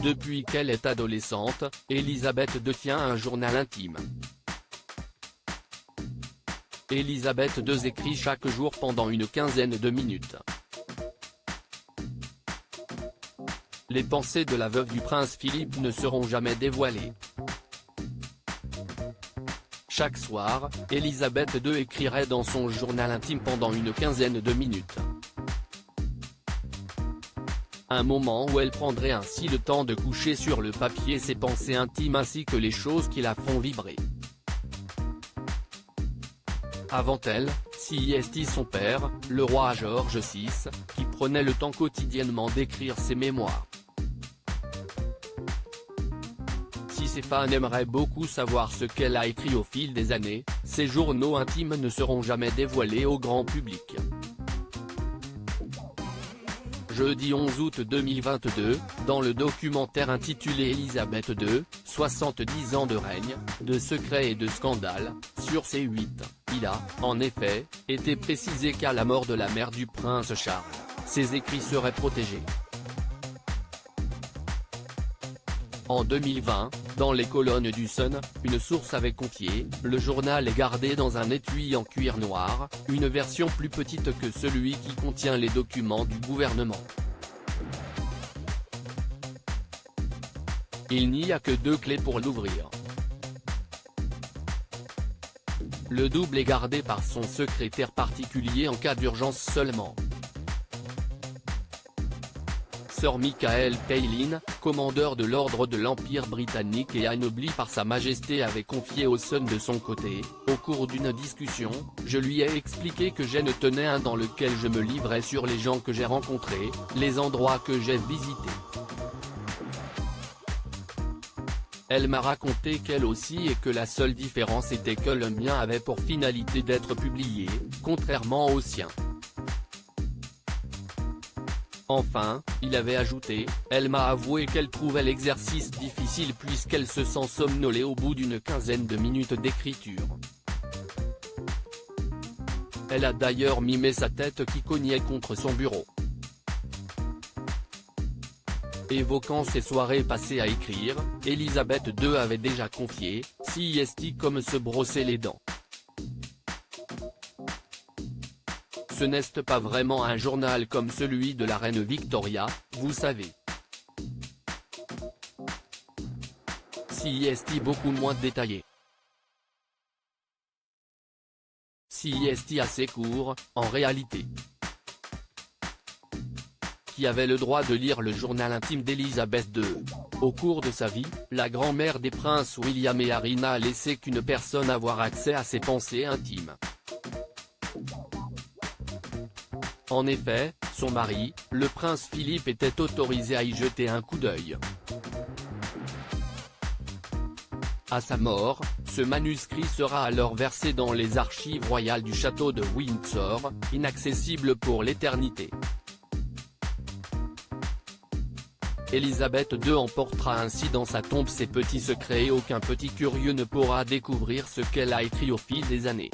Depuis qu'elle est adolescente, Elisabeth II tient un journal intime. Elisabeth II écrit chaque jour pendant une quinzaine de minutes. Les pensées de la veuve du prince Philippe ne seront jamais dévoilées. Chaque soir, Elisabeth II écrirait dans son journal intime pendant une quinzaine de minutes. Un moment où elle prendrait ainsi le temps de coucher sur le papier ses pensées intimes ainsi que les choses qui la font vibrer. Avant elle, CIST son père, le roi George VI, qui prenait le temps quotidiennement d'écrire ses mémoires. Si ses fans aimeraient beaucoup savoir ce qu'elle a écrit au fil des années, ses journaux intimes ne seront jamais dévoilés au grand public. Jeudi 11 août 2022, dans le documentaire intitulé Elisabeth II, 70 ans de règne, de secrets et de scandales, sur C8, il a, en effet, été précisé qu'à la mort de la mère du prince Charles, ses écrits seraient protégés. En 2020, dans les colonnes du Sun, une source avait confié, le journal est gardé dans un étui en cuir noir, une version plus petite que celui qui contient les documents du gouvernement. Il n'y a que 2 clés pour l'ouvrir. Le double est gardé par son secrétaire particulier en cas d'urgence seulement. Sir Michael Palin, commandeur de l'ordre de l'Empire britannique et anobli par Sa Majesté, avait confié au Sun de son côté, au cours d'une discussion, je lui ai expliqué que je ne tenais un dans lequel je me livrais sur les gens que j'ai rencontrés, les endroits que j'ai visités. Elle m'a raconté qu'elle aussi et que la seule différence était que le mien avait pour finalité d'être publié, contrairement au sien. Enfin, il avait ajouté, elle m'a avoué qu'elle trouvait l'exercice difficile puisqu'elle se sent somnolée au bout d'une quinzaine de minutes d'écriture. Elle a d'ailleurs mimé sa tête qui cognait contre son bureau. Évoquant ses soirées passées à écrire, Elisabeth II avait déjà confié, CIST comme se brosser les dents. Ce n'est pas vraiment un journal comme celui de la reine Victoria, vous savez. CIST beaucoup moins détaillé. CIST assez court, en réalité. Qui avait le droit de lire le journal intime d'Elisabeth II. Au cours de sa vie, la grand-mère des princes William et Harry n'a laissé qu'une personne avoir accès à ses pensées intimes. En effet, son mari, le prince Philippe était autorisé à y jeter un coup d'œil. À sa mort, ce manuscrit sera alors versé dans les archives royales du château de Windsor, inaccessible pour l'éternité. Elisabeth II emportera ainsi dans sa tombe ses petits secrets et aucun petit curieux ne pourra découvrir ce qu'elle a écrit au fil des années.